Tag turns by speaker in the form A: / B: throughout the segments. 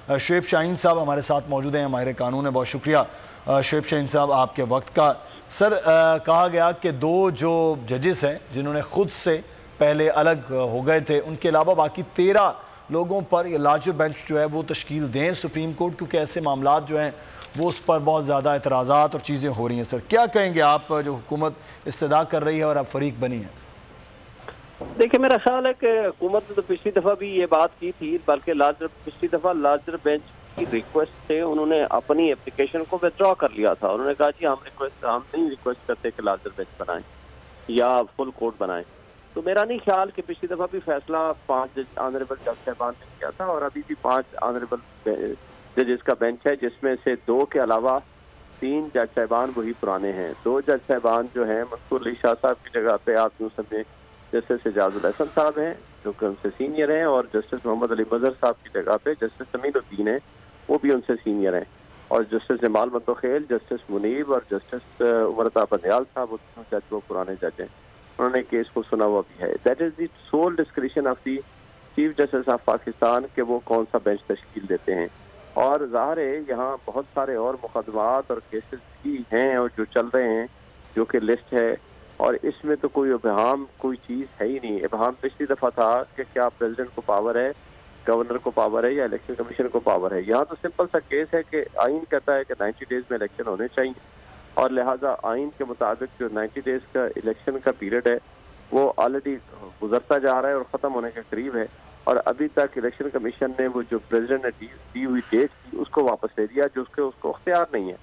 A: शुएब शाहीन साहब हमारे साथ मौजूद हैं, माहिर कानून है। बहुत शुक्रिया शुएब शाहीन साहब आपके वक्त का। सर, कहा गया कि दो जो जजेस हैं जिन्होंने खुद से पहले अलग हो गए थे, उनके अलावा बाकी 13 लोगों पर ये लार्जर बेंच जो है वो तश्कील दें सुप्रीम कोर्ट, क्योंकि ऐसे मामला जो हैं वो उस पर बहुत ज़्यादा एतराज़ात और चीज़ें हो रही हैं। सर, क्या कहेंगे आप जो हुकूमत इस्तदा कर रही है और अब फरीक बनी है?
B: देखिए, मेरा ख्याल है कि हुकूमत ने तो पिछली दफ़ा भी ये बात की थी, बल्कि पिछली दफ़ा लार्जर बेंच की रिक्वेस्ट से उन्होंने अपनी एप्लीकेशन को विथड्रॉ कर लिया था। उन्होंने कहा जी हम नहीं रिक्वेस्ट करते कि लार्जर बेंच बनाएं या फुल कोर्ट बनाएं। तो मेरा नहीं ख्याल कि पिछली दफ़ा भी फैसला 5 ऑनरेबल जज साहबान ने किया था और अभी भी 5 ऑनरेबल जजेस का बेंच है, जिसमें से 2 के अलावा 3 जज साहबान वही पुराने हैं। 2 जज साहबान जो हैं मंसूर अली शाह साहब की जगह पे आप यूँ समझें जस्टिस एजाजुल हसन साहब हैं जो कि उनसे सीनियर हैं, और जस्टिस मोहम्मद अली मजहर साहब की जगह पे जस्टिस समीउद्दीन हैं, वो भी उनसे सीनियर हैं, और जस्टिस जमाल मंतोखेल, जस्टिस मुनीब और जस्टिस उमरता बंदयाल साहब वो जज वो पुराने जज हैं। उन्होंने केस को सुना हुआ भी है। That is the sole discretion of the chief justice of Pakistan के वो कौन सा बेंच तश्कील देते हैं। और ज़ाहिर है यहाँ बहुत सारे और मुकदमात और केसेस भी हैं और जो चल रहे हैं, जो कि लिस्ट है, और इसमें तो कोई इबहम कोई चीज़ है ही नहीं। इबहम पिछली दफ़ा था कि क्या प्रेसिडेंट को पावर है, गवर्नर को पावर है या इलेक्शन कमीशन को पावर है। यहाँ तो सिंपल सा केस है कि आइन कहता है कि 90 डेज में इलेक्शन होने चाहिए, और लिहाजा आइन के मुताबिक जो 90 डेज का इलेक्शन का पीरियड है वो ऑलरेडी गुजरता जा रहा है और ख़त्म होने के करीब है, और अभी तक इलेक्शन कमीशन ने वो जो प्रेसिडेंट ने दी हुई डेट थी उसको वापस ले दिया, जो उसको अख्तियार नहीं है।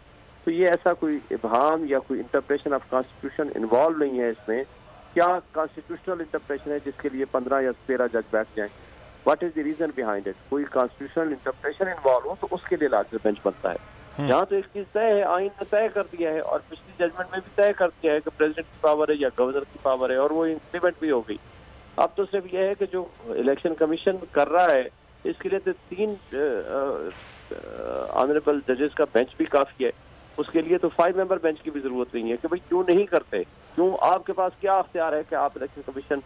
B: तो ये ऐसा कोई इबहम या कोई इंटरप्रेशन ऑफ कॉन्स्टिट्यूशन इन्वॉल्व नहीं है इसमें। क्या कॉन्स्टिट्यूशनल इंटरप्रेशन है जिसके लिए 15 या 13 जज बैठ जाएं? What is the reason behind it? कोई कॉन्स्टिट्यूशनल इंटरप्रेशन इन्वॉल्व हो तो उसके लिए लार्जर बेंच बनता है। यहाँ तो एक चीज तय है, आइन ने तय कर दिया है, और पिछली जजमेंट में भी तय कर दिया है कि प्रेसिडेंट की पावर है या गवर्नर की पावर है, और वो इम्प्लीमेंट भी हो गई। अब तो सिर्फ यह है कि जो इलेक्शन कमीशन कर रहा है इसके लिए तो 3 ऑनरेबल जजेस का बेंच भी काफी है। उसके लिए तो 5 मेंबर बेंच की भी जरूरत नहीं है कि भाई क्यों नहीं करते, क्यों आपके पास क्या अख्तियार है कि आप इलेक्शन कमीशन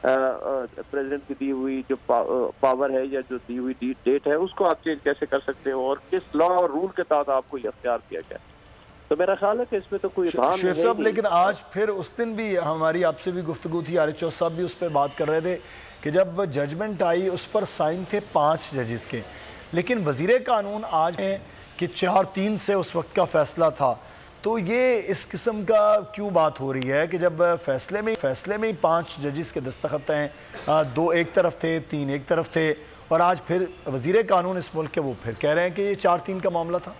B: प्रेसिडेंट की दी हुई जो पावर है या जो दी हुई डेट है उसको आप चेंज कैसे कर सकते हो, और किस लॉ और रूल के तहत आपको ये अख्तियार दिया गया। तो मेरा ख्याल है कि इसमें तो कोई
A: शेख साहब, लेकिन आज फिर उस दिन भी हमारी आपसे भी गुफ्तगू थी, आरिफ चौधरी साहब भी उस पर बात कर रहे थे कि जब जजमेंट आई उस पर साइन थे 5 जजेस के, लेकिन वजीर कानून आज हैं कि 4-3 से उस वक्त का फैसला था। तो ये इस किस्म का क्यों बात हो रही है कि जब फैसले में ही 5 जजेस के दस्तखत हैं, 2 एक तरफ थे, 3 एक तरफ थे, और आज फिर वजीर कानून इस मुल्क के वो फिर कह रहे हैं कि ये 4-3 का मामला था।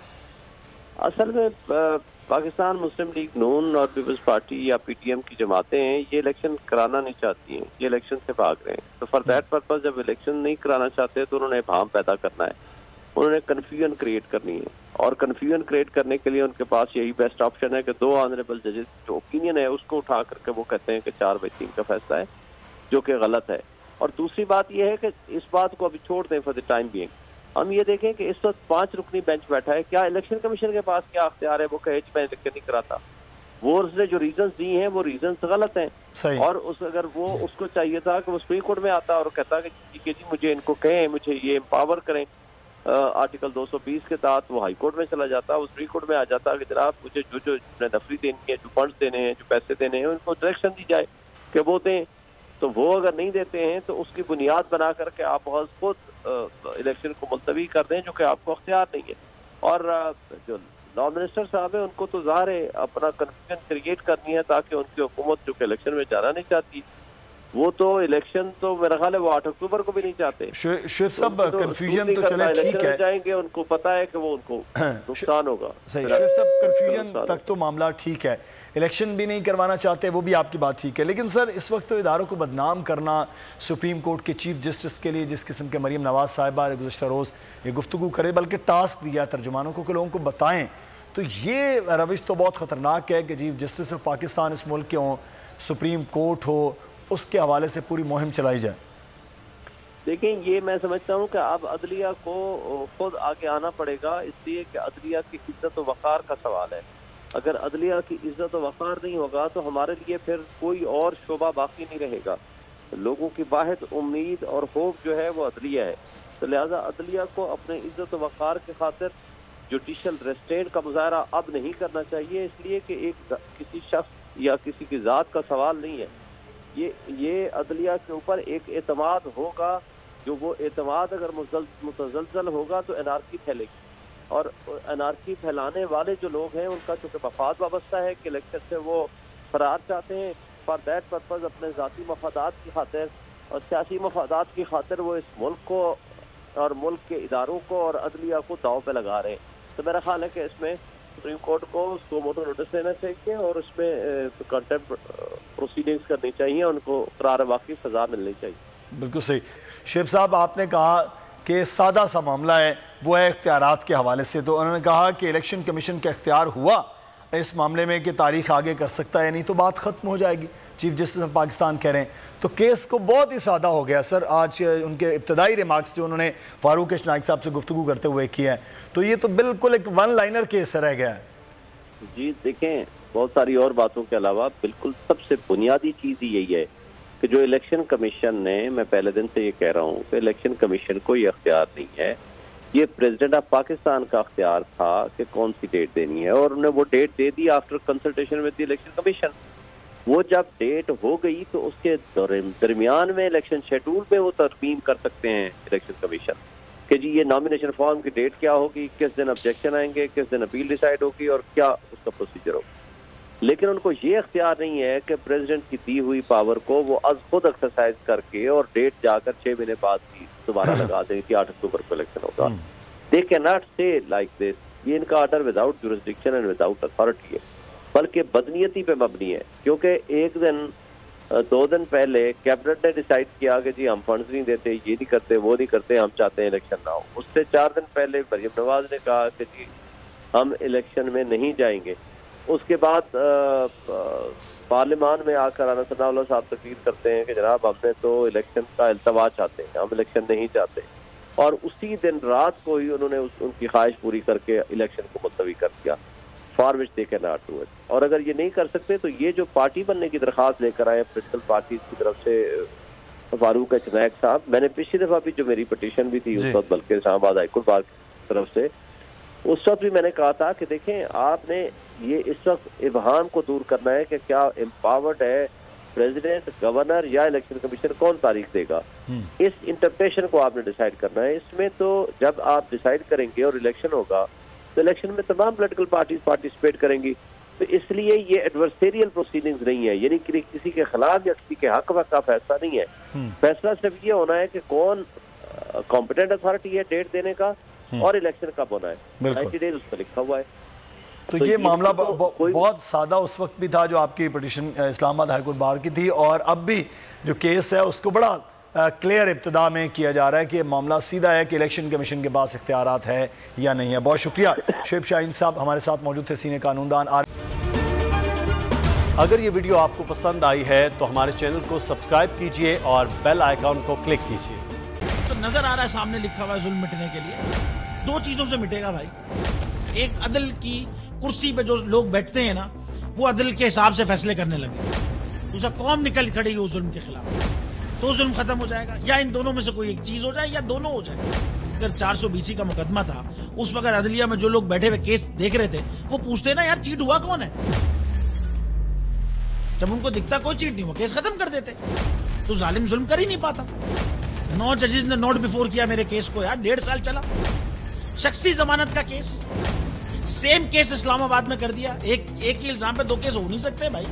B: असल में पाकिस्तान मुस्लिम लीग नून और पीपल्स पार्टी या पीटीएम की जमातें हैं, ये इलेक्शन कराना नहीं चाहती हैं, ये इलेक्शन से भाग रहे हैं। तो फॉर दैट पर्पज जब इलेक्शन नहीं कराना चाहते तो उन्होंने भाम पैदा करना है, उन्होंने कन्फ्यूजन क्रिएट करनी है, और कन्फ्यूजन क्रिएट करने के लिए उनके पास यही बेस्ट ऑप्शन है कि 2 ऑनरेबल जजेस जो ओपिनियन है उसको उठा करके वो कहते हैं कि 4/3 का फैसला है, जो कि गलत है। और दूसरी बात यह है कि इस बात को अभी छोड़ दें फॉर द टाइम बीइंग। हम ये देखें कि इस वक्त 5 रुकनी बेंच बैठा है, क्या इलेक्शन कमीशन के पास क्या अख्तियार है वो कहे मैं इलेक्शन नहीं कराता? वो उसने जो रीजंस दी हैं वो रीजंस गलत हैं, और अगर वो उसको चाहिए था कि वो सुप्रीम कोर्ट में आता और कहता कि जी मुझे इनको कहें, मुझे ये एम्पावर करें आर्टिकल 220 के तहत, वो हाई कोर्ट में चला जाता, वो सुप्रीम कोर्ट में आ जाता कि जनाब मुझे जो नफरी देनी है, जो फंड्स देने हैं, जो पैसे देने हैं, उनको डायरेक्शन दी जाए कि वो दें। तो वो अगर नहीं देते हैं तो उसकी बुनियाद बना करके आप खुद इलेक्शन को मुलतवी कर दें, जो कि आपको अख्तियार नहीं है। और जो लॉ मिनिस्टर साहब है उनको तो ज़ाहिर है अपना कन्फ्यूजन क्रिएट करनी है ताकि उनकी हुकूमत जो कि इलेक्शन में जाना नहीं चाहती, वो तो इलेक्शन तो मेरा ख्याल है वो 8 अक्टूबर को भी नहीं चाहते।
A: शेख साहब, कंफ्यूजन तो चले ठीक है,
B: जाएंगे उनको पता है कि वो उनको नुकसान होगा।
A: सही शेख साहब, कंफ्यूजन तक तो मामला ठीक है, इलेक्शन भी नहीं करवाना चाहते, वो भी आपकी बात ठीक है, लेकिन सर इस वक्त तो इदारों को बदनाम करना सुप्रीम कोर्ट के चीफ जस्टिस के लिए जिस किस्म के मरीम नवाज साहिबा ने गुज़श्ता रोज़ ये गुफ्तगू करे, बल्कि टास्क दिया तर्जुमानों को कि लोगों को बताएं, तो ये रविश तो बहुत ख़तरनाक है कि चीफ जस्टिस ऑफ पाकिस्तान इस मुल्क के हों, सुप्रीम कोर्ट हो, उसके हवाले से पूरी मुहिम चलाई जाए।
B: देखिए, ये मैं समझता हूँ कि अब अदलिया को खुद आगे आना पड़ेगा, इसलिए कि अदलिया की इज्जत व वक़ार का सवाल है। अगर अदलिया की इज्जत व वक़ार नहीं होगा तो हमारे लिए फिर कोई और शोबा बाकी नहीं रहेगा। लोगों की वाहिद उम्मीद और होप जो है वो अदलिया है। तो लिहाजा अदलिया को अपने इज्जत वक़ार के खातिर जुडिशल रेस्ट्रेंट का मुजाहरा अब नहीं करना चाहिए, इसलिए कि एक किसी शख्स या किसी की ज़ात का सवाल नहीं है। ये अदलिया के ऊपर एक एतमाद होगा, जो वो एतमाद अगर मुतज़लज़ल होगा तो एनार्की फैलेगी, और एनार्की फैलाने वाले जो लोग हैं उनका चूँकि मफाद वाबस्ता है कि इलेक्शन से वो फरार चाहते हैं, फॉर दैट पर्पज़ अपने ज़ाती मफादात की खातिर और सियासी मफादात की खातिर वो इस मुल्क को और मुल्क के इदारों को और अदलिया को दाव पे लगा रहे हैं। तो मेरा ख्याल है कि इसमें सुप्रीम कोर्ट को उसको मोटो नोटिस लेना चाहिए और उसमें कंटेम्प्ट प्रोसीडिंग्स करनी चाहिए, उनको करार वाकई सज़ा मिलनी चाहिए।
A: बिल्कुल सही। शेब साहब, आपने कहा कि सादा सा मामला है, वो है इख्तियारात के हवाले से, तो उन्होंने कहा कि इलेक्शन कमीशन का इख्तियार हुआ इस मामले में कि तारीख आगे कर सकता है, नहीं तो बात ख़त्म हो जाएगी। चीफ जस्टिस ऑफ पाकिस्तान कह रहे हैं, तो केस को बहुत ही सादा हो गया सर। आज उनके इब्तदाई रिमार्क्स जो उन्होंने फारूक नाइक साहब से गुफ्तगू करते हुए किया है, तो ये तो बिल्कुल एक वन लाइनर केस रह गया है।
B: जी देखें, बहुत सारी और बातों के अलावा बिल्कुल सबसे बुनियादी चीज़ ही यही है कि जो इलेक्शन कमीशन ने, मैं पहले दिन से ये कह रहा हूँ कि इलेक्शन कमीशन को ये अख्तियार नहीं है, ये प्रेसिडेंट ऑफ पाकिस्तान का अख्तियार था कि कौन सी डेट देनी है, और उन्होंने वो डेट दे दी after consultation with the election commission. वो जब डेट हो गई तो उसके दरमियान में इलेक्शन शेड्यूल में वो तरमीम कर सकते हैं इलेक्शन कमीशन कि जी ये नॉमिनेशन फॉर्म की डेट क्या होगी, किस दिन ऑब्जेक्शन आएंगे, किस दिन अपील डिसाइड होगी और क्या उसका प्रोसीजर होगा। लेकिन उनको ये अख्तियार नहीं है कि प्रेसिडेंट की दी हुई पावर को वो अज खुद एक्सरसाइज करके और डेट जाकर 6 महीने बाद की दोबारा लगा दें कि 8 अक्टूबर को इलेक्शन होगा। दे कैन नॉट से लाइक दिस। ये इनका order without jurisdiction and without authority है, बल्कि बदनीयती पे मबनी है, क्योंकि एक दिन 2 दिन पहले कैबिनेट ने डिसाइड किया कि जी हम फंड्स नहीं देते, ये नहीं करते, वो नहीं करते, हम चाहते हैं इलेक्शन ना हो। उससे 4 दिन पहले मरियम नवाज ने कहा कि जी हम इलेक्शन में नहीं जाएंगे। उसके बाद पार्लियामान में आकर आना सनाउल्लाह साहब तकरीर करते हैं कि जनाब हमने तो इलेक्शन का इल्तवा चाहते हैं, हम इलेक्शन नहीं चाहते, और उसी दिन रात को ही उन्होंने उनकी ख्वाहिश पूरी करके इलेक्शन को मुलतवी कर दिया, for which they can not do it. और अगर ये नहीं कर सकते तो ये जो पार्टी बनने की दरख्वास्त लेकर आए पोलिटिकल पार्टी की तरफ से फारूक नाइक साहब, मैंने पिछली दफा भी जो मेरी पटिशन भी थी उस वक्त, बल्कि इस्लामाबाद हाईकोर्ट बार की तरफ से, उस वक्त भी मैंने कहा था कि देखें आपने ये इस वक्त इबहाम को दूर करना है कि क्या एम्पावर्ड है प्रेसिडेंट, गवर्नर या इलेक्शन कमीशन, कौन तारीख देगा, इस इंटरप्रेशन को आपने डिसाइड करना है। इसमें तो जब आप डिसाइड करेंगे और इलेक्शन होगा तो इलेक्शन में तमाम पॉलिटिकल पार्टीज पार्टिसिपेट करेंगी, तो इसलिए ये एडवर्सेरियल प्रोसीडिंग्स नहीं है, यानी कि किसी के खिलाफ या किसी के हक का फैसला नहीं है। फैसला सिर्फ ये होना है कि कौन कॉम्पिटेंट अथॉरिटी है डेट देने का और इलेक्शन कब होना है, 90 डेज उस पर लिखा हुआ है।
A: तो ये मामला बहुत सादा उस वक्त भी था जो आपकी पिटीशन इस्लामाबाद हाईकोर्ट बार की थी, और अब भी जो केस है उसको बड़ा क्लियर इब्तिदा में किया जा रहा है कि मामला सीधा है कि इलेक्शन कमीशन के पास इख्तियारात है या नहीं है। बहुत शुक्रिया शेब शाहीन साहब हमारे साथ मौजूद थे, सीनियर कानूनदान।
C: अगर ये वीडियो आपको पसंद आई है तो हमारे चैनल को सब्सक्राइब कीजिए और बेल आइकॉन को क्लिक कीजिए।
D: तो नजर आ रहा है सामने लिखा हुआ है जुल्म मिटने के लिए 2 चीजों से मिटेगा भाई। एक, अदल की कुर्सी पे जो लोग बैठते हैं ना, वो अदल के हिसाब से फैसले करने लगे। दूसरा, कौम निकल खड़ेगी उस जुल्म के खिलाफ, तो जुल्म खत्म हो जाएगा। या इन दोनों में से कोई एक चीज हो जाए या दोनों हो जाए। अगर 420 का मुकदमा था, उस वक्त अदलिया में जो लोग बैठे हुए केस देख रहे थे वो पूछते ना यार चीट हुआ कौन है, जब उनको दिखता कोई चीट नहीं हुआ केस खत्म कर देते। तो जालिम जुल्म कर ही नहीं पाता। 9 जजेस ने नोट बिफोर किया मेरे केस को यार, 1.5 साल चला। शख्सी जमानत का केस, सेम केस इस्लामाबाद में कर दिया। एक ही इल्जाम पे 2 केस हो नहीं सकते भाई।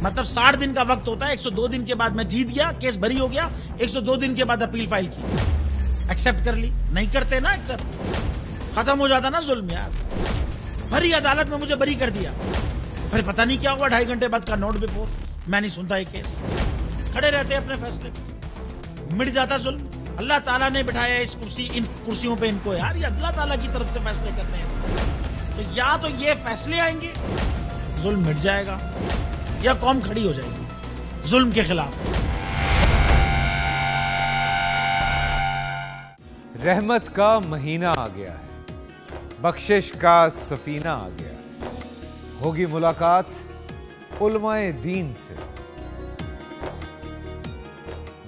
D: मतलब 60 दिन का वक्त होता है, 102 दिन के बाद मैं जीत गया, केस बरी हो गया, 102 दिन के बाद अपील फाइल की, एक्सेप्ट कर ली। नहीं करते ना एक्सेप्ट, खत्म हो जाता ना जुल्म यार। भरी अदालत में मुझे बरी कर दिया, फिर पता नहीं क्या हुआ, 2.5 घंटे बाद का नोट बिफोर, मैं नहीं सुनता ये केस, खड़े रहते अपने फैसले पे, मिट जाता जुल्म। अल्लाह ताला ने बिठाया इस इन कुर्सियों पे इनको यार, ये अल्लाह ताला की तरफ से फैसले करने हैं। तो या तो ये फैसले आएंगे, जुल्म मिट जाएगा, या कौम खड़ी हो जाएगी जुल्म के खिलाफ।
E: रहमत का महीना आ गया है, बख्शिश का सफीना आ गया, होगी मुलाकात उलमाए दीन से।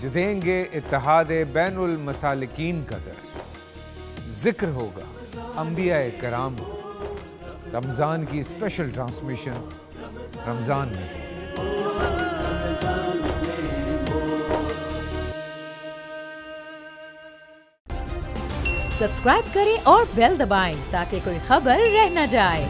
E: जो देंगे इत्तेहाद बैनुल मसालिकीन का दर्स। जिक्र होगा अंबिया कराम, रमज़ान की स्पेशल ट्रांसमिशन रमज़ान में।
F: सब्सक्राइब करें और बेल दबाएं ताकि कोई खबर रह न जाए।